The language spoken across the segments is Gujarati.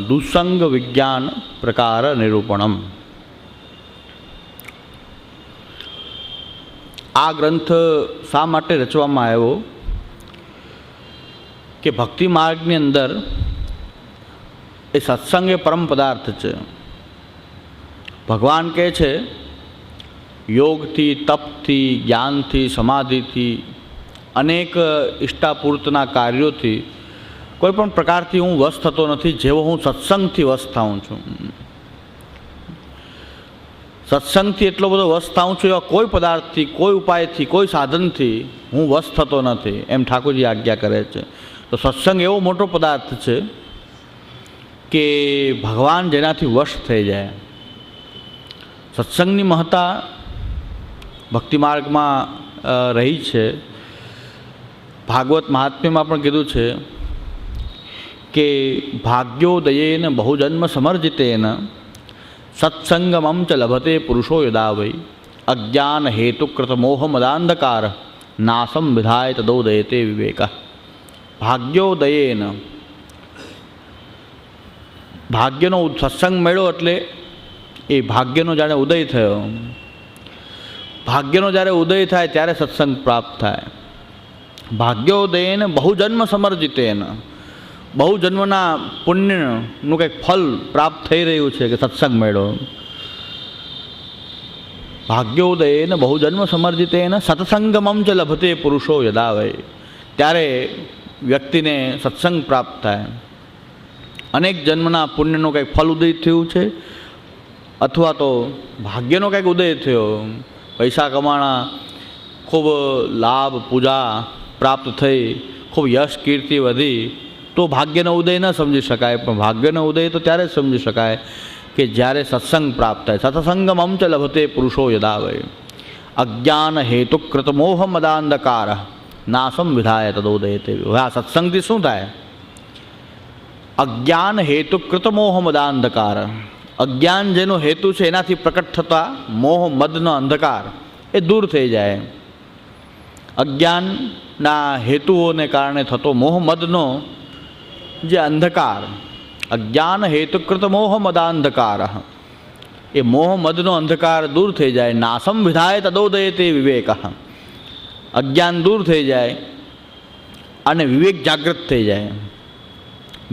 દુસંગ વિજ્ઞાન પ્રકાર નિરૂપણમ. આ ગ્રંથ શા માટે રચવામાં આવ્યો કે ભક્તિ માર્ગની અંદર એ સત્સંગ એ પરમ પદાર્થ છે. ભગવાન કહે છે યોગથી, તપથી, જ્ઞાનથી, સમાધિથી, અનેક ઇષ્ટાપૂર્તના કાર્યોથી કોઈ પણ પ્રકારથી હું વશ થતો નથી, જેવો હું સત્સંગથી વશ થાઉં છું. સત્સંગથી એટલો બધો વશ થાઉં છું એવા કોઈ પદાર્થથી, કોઈ ઉપાયથી, કોઈ સાધનથી હું વશ થતો નથી, એમ ઠાકોરજી આજ્ઞા કરે છે. તો સત્સંગ એવો મોટો પદાર્થ છે કે ભગવાન જેનાથી વશ થઈ જાય. સત્સંગની મહત્તા ભક્તિ માર્ગમાં રહી છે. ભાગવત મહાત્મ્યમાં પણ કીધું છે કે ભાગ્યોદયેન બહુજન્મ સમર્જિતેન સત્સંગમમ ચ લભતે પુરુષો યદા વૈ અજ્ઞાન હેતુકૃત મોહ મદાંધકાર નાસમ વિધાય તદોદયતે વિવેક. ભાગ્યોદયેન, ભાગ્યનો સત્સંગ મળ્યો એટલે એ ભાગ્યનો જાણે ઉદય થયો. ભાગ્યનો જ્યારે ઉદય થાય ત્યારે સત્સંગ પ્રાપ્ત થાય. ભાગ્યોદયેન બહુજન્મ સમર્જિતેન, બહુજન્મના પુણ્યનું કંઈક ફલ પ્રાપ્ત થઈ રહ્યું છે કે સત્સંગ મળ્યો. ભાગ્યોદયેન બહુજન્મ સમર્જિતેન સત્સંગમમ ચ લભતે પુરુષો યદા વૈ, ત્યારે વ્યક્તિને સત્સંગ પ્રાપ્ત થાય. અનેક જન્મના પુણ્યનું કંઈક ફલ ઉદય થયું છે, અથવા તો ભાગ્યનો કંઈક ઉદય થયો. પૈસા કમાણા, ખૂબ લાભ પૂજા પ્રાપ્ત થઈ, ખૂબ યશ કીર્તિ વધી, તો ભાગ્યનો ઉદય ન સમજી શકાય. પણ ભાગ્યનો ઉદય તો ત્યારે જ સમજી શકાય કે જ્યારે સત્સંગ પ્રાપ્ત થાય. સત્સંગમમ ચ લભતે પુરુષો યદા વૈ અજ્ઞાન હેતુકૃત મોહ મદાંધકાર નાસમ વિધાય તદોદયતે. હવે આ સત્સંગથી શું થાય? અજ્ઞાન હેતુકૃત મોહ મદાંધકાર, અજ્ઞાન જેનો હેતુ છે એનાથી પ્રકટ થતા મોહ મદનો અંધકાર એ દૂર થઈ જાય. અજ્ઞાનના હેતુઓને કારણે થતો મોહ મદનો જે અંધકાર, અજ્ઞાન હેતુકૃત મોહ મદાંધકાર, એ મોહ મદનો અંધકાર દૂર થઈ જાય. નાસમ વિધાય તદોદયતે વિવેક, અજ્ઞાન દૂર થઈ જાય અને વિવેક જાગૃત થઈ જાય.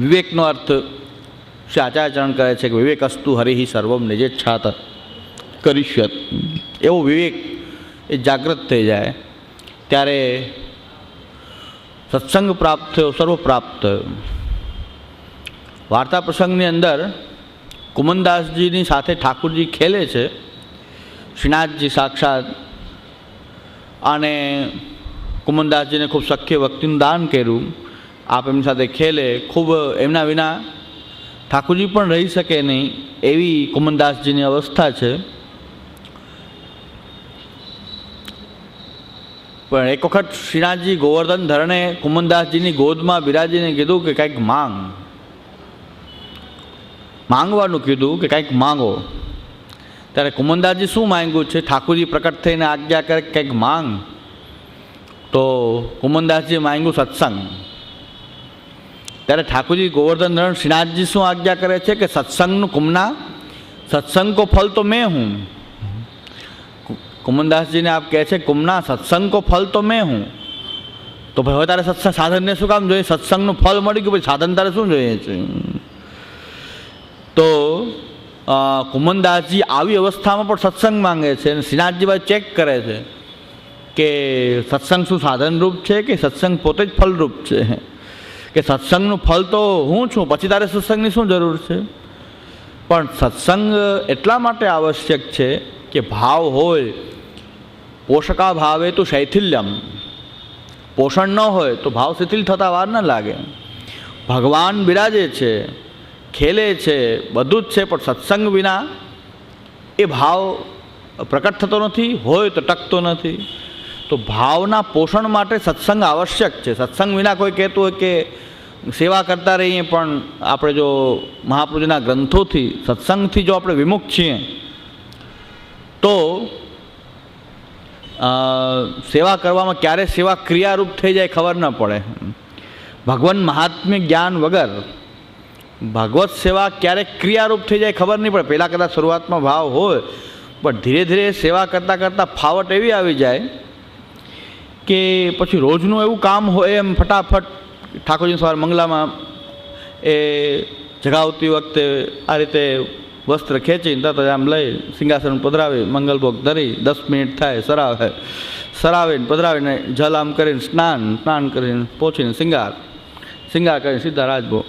વિવેકનો અર્થ શ્રી આચાર્યચરણ કહે છે કે વિવેકસ્તુ હરિ સર્વમ નિજેચ્છાત કરિષ્યત. એવો વિવેક એ જાગૃત થઈ જાય ત્યારે સત્સંગ પ્રાપ્ત થયો, સર્વ પ્રાપ્ત થયો. વાર્તા પ્રસંગની અંદર કુમનદાસજીની સાથે ઠાકુરજી ખેલે છે. શ્રીનાથજી સાક્ષાત, અને કુમનદાસજીને ખૂબ સખ્ય ભક્તિનું દાન કર્યું. આપ એમની સાથે ખેલે, ખૂબ એમના વિના ઠાકુરજી પણ રહી શકે નહીં એવી કુમનદાસજીની અવસ્થા છે. પણ એક વખત શ્રીનાથજી ગોવર્ધન ધરણે કુમનદાસજીની ગોદમાં બિરાજીને કીધું કે કંઈક માંગવાનું કીધું કે કંઈક માંગો. ત્યારે કુમનદાસજી શું માંગ્યું છે? ઠાકુરજી પ્રકટ થઈને આજ્ઞા કરે કંઈક માંગ. તો કુમનદાસજીએ માંગ્યું સત્સંગ. ત્યારે ઠાકુરજી ગોવર્ધન ધરણ શ્રીનાથજી શું આજ્ઞા કરે છે કે સત્સંગનું કુમના સત્સંગ કો ફલ તો મેં હું. કુમનદાસજીને આપ કહે છે કુમના સત્સંગ કો ફલ તો મેં હું. તો ભાઈ હવે તારે સત્સંગ સાધનને શું કામ જોઈએ? સત્સંગનું ફલ મળી ગયું, પછી સાધન તારે શું જોઈએ છે? તો કુમનદાસજી આવી અવસ્થામાં પણ સત્સંગ માંગે છે અને શ્રીનાથજીભાઈ ચેક કરે છે કે સત્સંગ શું સાધનરૂપ છે કે સત્સંગ પોતે જ ફલરૂપ છે? કે સત્સંગનું ફલ તો હું છું, પછી તારે સત્સંગની શું જરૂર છે? પણ સત્સંગ એટલા માટે આવશ્યક છે કે ભાવ હોય, પોષકા ભાવે તો શૈથિલ્યમ, પોષણ ન હોય તો ભાવ શિથિલ થતા વાર ન લાગે. ભગવાન બિરાજે છે, ખેલે છે, બધું જ છે, પણ સત્સંગ વિના એ ભાવ પ્રકટ થતો નથી, હોય તો ટકતો નથી. તો ભાવના પોષણ માટે સત્સંગ આવશ્યક છે. સત્સંગ વિના કોઈ કહેતું હોય કે સેવા કરતા રહીએ, પણ આપણે જો મહાપ્રભુજીના ગ્રંથોથી, સત્સંગથી જો આપણે વિમુખ છીએ તો સેવા કરવામાં ક્યારે સેવા ક્રિયારૂપ થઈ જાય ખબર ન પડે. ભગવાન મહાત્મ્ય જ્ઞાન વગર ભાગવત સેવા ક્યારેક ક્રિયારૂપ થઈ જાય ખબર નહીં પડે. પહેલાં કદાચ શરૂઆતમાં ભાવ હોય, પણ ધીરે ધીરે સેવા કરતાં કરતાં ફાવટ એવી આવી જાય કે પછી રોજનું એવું કામ હોય એમ ફટાફટ ઠાકોરજી સવાર મંગલામાં એ જગાવતી વખતે આ રીતે વસ્ત્ર ખેંચીને તરત આમ લઈ સિંહાસન પધરાવી મંગલભોગ ધરી 10 મિનિટ થાય સરાવીને પધરાવીને જલ આમ કરીને સ્નાન કરીને પહોંચીને શિંગાર કરીને સીધા રાજભોગ.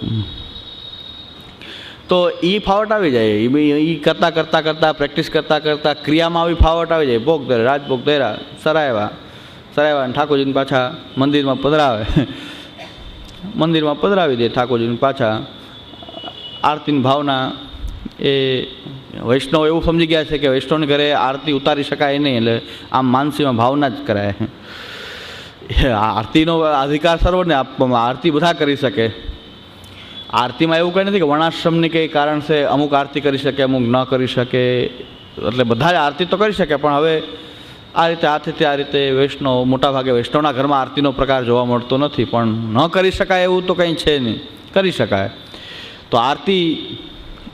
તો એ ફાવટ આવી જાય. એ કરતાં પ્રેક્ટિસ કરતાં ક્રિયામાં આવી ફાવટ આવી જાય. ભોગ ધરે, રાજભોગ ધર્યા, સરાવ્યા અને ઠાકોરજીને પાછા મંદિરમાં પધરાવી દે. ઠાકોરજીને પાછા આરતીની ભાવના એ વૈષ્ણવ એવું સમજી ગયા છે કે વૈષ્ણવને ઘરે આરતી ઉતારી શકાય નહીં, એટલે આમ માનસીમાં ભાવના જ કરાય. આરતીનો અધિકાર સર્વને આપવામાં, આરતી બધા કરી શકે. આરતીમાં એવું કંઈ નથી કે વર્ણાશ્રમની કંઈ કારણ છે અમુક આરતી કરી શકે, અમુક ન કરી શકે. એટલે બધા જ આરતી તો કરી શકે, પણ હવે આ રીતે હાથેથી આ રીતે વૈષ્ણવ, મોટાભાગે વૈષ્ણવના ઘરમાં આરતીનો પ્રકાર જોવા મળતો નથી. પણ ન કરી શકાય એવું તો કંઈ છે નહીં, કરી શકાય. તો આરતી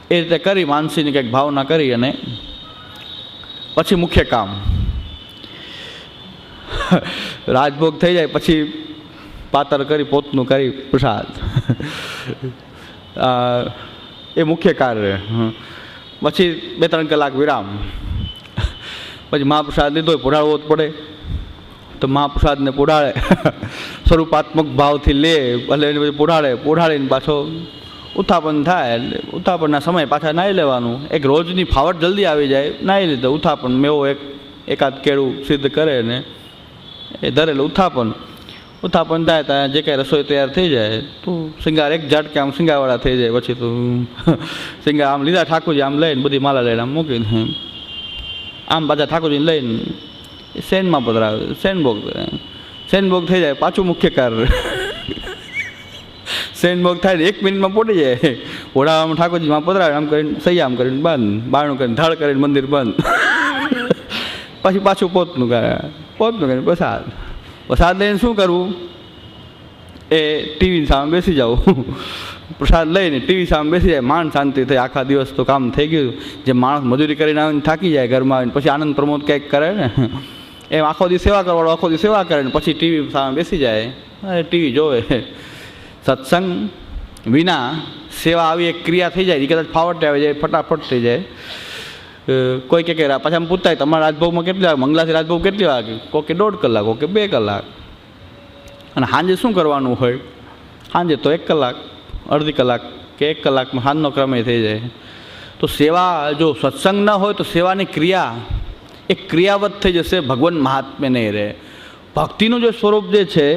એ રીતે કરી, માનસીની કંઈક ભાવના કરી અને પછી મુખ્ય કામ રાજભોગ થઈ જાય પછી પાતર કરી પોતનું કરી પ્રસાદ એ મુખ્ય કાર્ય. પછી 2-3 કલાક વિરામ, પછી મહાપ્રસાદ લીધો હોય પોઢાડવો જ પડે તો મહાપ્રસાદને પોઢાડે સ્વરૂપાત્મક ભાવથી લે, ભલે એને પછી પોઢાડીને પાછો ઉત્થાપન થાય. ઉત્થાપનના સમય પાછા નાહી લેવાનું. એક રોજની ફાવટ જલ્દી આવી જાય, નાહી લીધો ઉત્થાપન, મેવો એકાદ કેળું સિદ્ધ કરે ને એ ધરેલું ઉત્થાપન થાય ત્યાં જે કાંઈ રસોઈ તૈયાર થઈ જાય તો શિંગાર એક ઝાટકે આમ શિંગારવાળા થઈ જાય. પછી તો શિંગાર આમ લીધા ઠાકોરજી આમ લઈને બધી માલા લઈને આમ મૂકીને આમ પાછા ઠાકોરજીને લઈને શેનમાં પધરાવે, શેનભોગ થઈ જાય. પાછું મુખ્ય કાર્ય શેનભોગ થાય ને 1 મિનિટમાં પોટી જાય. ઓઢાવામાં ઠાકોરજીમાં પધરાવે, આમ કરીને સૈયા આમ કરીને બંધ, બારણું કરીને ધડ કરીને મંદિર બંધ. પછી પાછું પોતનું કરીને પ્રસાદ લઈને શું કરવું, એ ટીવી સામે બેસી જાવ. પ્રસાદ લઈને ટીવી સામે બેસી જાય, માન શાંતિ થઈ. આખા દિવસ તો કામ થઈ ગયું. જે માણસ મજૂરી કરીને આવીને થાકી જાય, ઘરમાં આવીને પછી આનંદ પ્રમોદ કંઈક કરે ને, એમ આખો દિવસ સેવા કરવાળો આખો દિવસ સેવા કરે ને પછી ટીવી સામે બેસી જાય, ટીવી જોવે. સત્સંગ વિના સેવા આવી એક ક્રિયા થઈ જાય, એ કદાચ ફાવટ આવી જાય, ફટાફટ થઈ જાય. કોઈ કે પાછા આમ પૂછતા હોય તમારા રાજભોગમાં કેટલી વાગે, મંગલાથી રાજભોગ કેટલી વાગે, કોઈ 1.5 કલાક, કોઈ 2 કલાક. અને સાંજે શું કરવાનું હોય, સાંજે તો 1 કલાક, અડધી કલાક કે 1 કલાકમાં સાંજનો ક્રમે થઈ જાય. તો સેવા જો સત્સંગ ન હોય તો સેવાની ક્રિયા એ ક્રિયાવત થઈ જશે, ભગવાન મહાત્મ્ય નહીં રહે. ભક્તિનું જે સ્વરૂપ જે છે,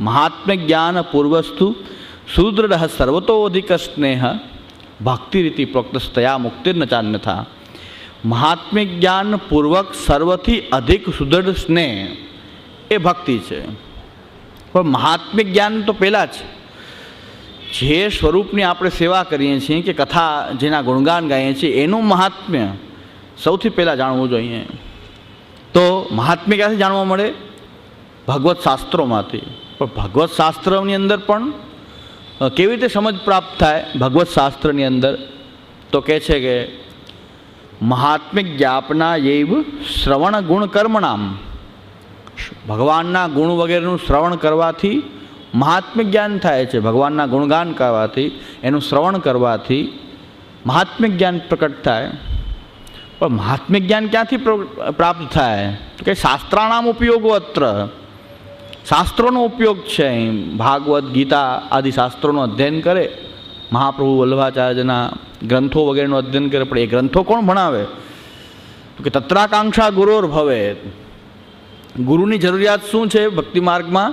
મહાત્મ્ય જ્ઞાન પૂર્વસ્તુ સુદૃઢ સર્વતોધિક સ્નેહ ભક્તિ રીતિ પ્રોક્તસ્તયા મુક્તિર્ન ચાન્યથા. મહાત્મ્ય જ્ઞાન પૂર્વક સર્વથી અધિક સુદૃઢ સ્નેહ એ ભક્તિ છે. પણ મહાત્મ્ય જ્ઞાન તો પહેલાં જ જે સ્વરૂપની આપણે સેવા કરીએ છીએ કે કથા જેના ગુણગાન ગાઈએ છીએ એનું મહાત્મ્ય સૌથી પહેલાં જાણવું જોઈએ. તો મહાત્મ્ય ક્યાંથી જાણવા મળે? ભગવત શાસ્ત્રોમાંથી. પણ ભગવત શાસ્ત્રની અંદર પણ કેવી રીતે સમજ પ્રાપ્ત થાય? ભગવત શાસ્ત્રની અંદર તો કહે છે કે મહાત્મ્ય જ્ઞાપના એવ શ્રવણ ગુણ કર્મણામ. ભગવાનના ગુણ વગેરેનું શ્રવણ કરવાથી મહાત્મ્ય જ્ઞાન થાય છે. ભગવાનના ગુણગાન કરવાથી, એનું શ્રવણ કરવાથી મહાત્મ્ય જ્ઞાન પ્રકટ થાય. પણ મહાત્મ્ય જ્ઞાન ક્યાંથી પ્રાપ્ત થાય? કે શાસ્ત્રાણામ ઉપયોગો અત્ર. શાસ્ત્રોનો ઉપયોગ છે. ભાગવત, ગીતા આદિ શાસ્ત્રોનું અધ્યયન કરે, મહાપ્રભુ વલ્લભાચાર્યના ગ્રંથો વગેરેનું અધ્યયન કરે. પણ એ ગ્રંથો કોણ ભણાવે? તો કે તત્રાકાંક્ષા ગુરોર ભવે. ગુરુની જરૂરિયાત શું છે ભક્તિ માર્ગમાં?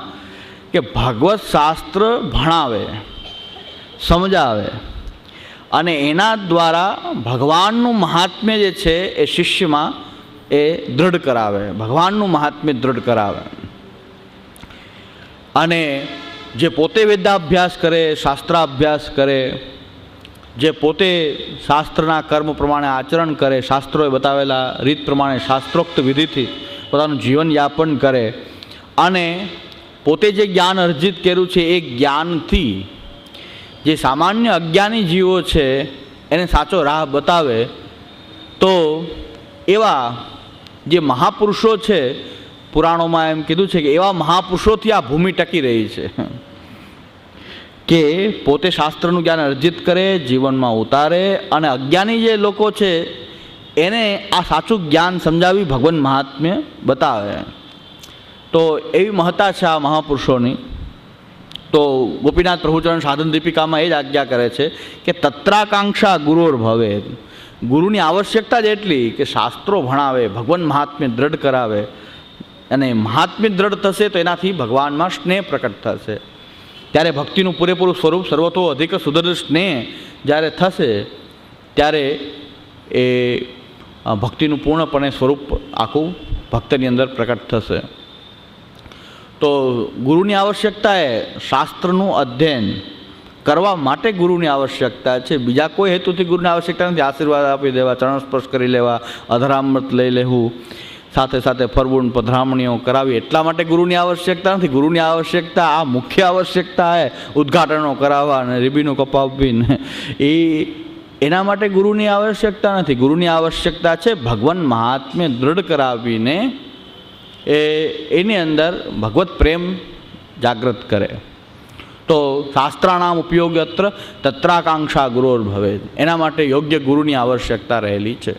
કે ભાગવત શાસ્ત્ર ભણાવે, સમજાવે અને એના દ્વારા ભગવાનનું મહાત્મ્ય જે છે એ શિષ્યમાં એ દૃઢ કરાવે. ભગવાનનું મહાત્મ્ય દૃઢ કરાવે. અને જે પોતે વેદાભ્યાસ કરે, શાસ્ત્રાભ્યાસ કરે, જે પોતે શાસ્ત્રના કર્મ પ્રમાણે આચરણ કરે, શાસ્ત્રોએ બતાવેલા રીત પ્રમાણે શાસ્ત્રોક્ત વિધિથી પોતાનું જીવન યાપન કરે અને પોતે જે જ્ઞાન અર્જિત કર્યું છે એ જ્ઞાનથી જે સામાન્ય અજ્ઞાની જીવો છે એને સાચો રાહ બતાવે, તો એવા જે મહાપુરુષો છે, પુરાણોમાં એમ કીધું છે કે એવા મહાપુરુષોથી આ ભૂમિ ટકી રહી છે કે પોતે શાસ્ત્રનું જ્ઞાન અર્જિત કરે, જીવનમાં ઉતારે, અને અજ્ઞાની જે લોકો છે એને આ સાચું જ્ઞાન સમજાવી ભગવાન મહાત્મ્ય બતાવે. તો એવી મહત્તા છે આ મહાપુરુષોની. તો ગોપીનાથ પ્રભુચરણ સાધન દીપિકામાં એ જ આજ્ઞા કરે છે કે તત્રાકાંક્ષા ગુરોર ભવે. ગુરુની આવશ્યકતા જ એટલી કે શાસ્ત્રો ભણાવે, ભગવાન મહાત્મ્ય દ્રઢ કરાવે, અને મહાત્મ્ય દ્રઢ થશે તો એનાથી ભગવાનમાં સ્નેહ પ્રકટ થશે. ત્યારે ભક્તિનું પૂરેપૂરું સ્વરૂપ સર્વતો અધિક સુદૃઢ સ્નેહ જ્યારે થશે ત્યારે એ ભક્તિનું પૂર્ણપણે સ્વરૂપ આખું ભક્તની અંદર પ્રકટ થશે. તો ગુરુની આવશ્યકતા એ શાસ્ત્રનું અધ્યયન કરવા માટે ગુરુની આવશ્યકતા છે. બીજા કોઈ હેતુથી ગુરુની આવશ્યકતા નથી. આશીર્વાદ આપી દેવા, ચરણ સ્પર્શ કરી લેવા, અધરામૃત લઈ લેવું, સાથે સાથે ફરબુણ પધરામણીઓ કરાવી, એટલા માટે ગુરુની આવશ્યકતા નથી. ગુરુની આવશ્યકતા આ મુખ્ય આવશ્યકતા છે, ઉદ્ઘાટનો કરાવવા અને રીબીનો કપાવીને, એના માટે ગુરુની આવશ્યકતા નથી. ગુરુની આવશ્યકતા છે ભગવાન મહાત્મ્ય દ્રઢ કરાવીને એની અંદર ભગવત પ્રેમ જાગૃત કરે. તો શાસ્ત્રાનામ ઉપયોગ અત્ર તત્રાકાંક્ષા ગુરોર ભવે. એના માટે યોગ્ય ગુરુની આવશ્યકતા રહેલી છે.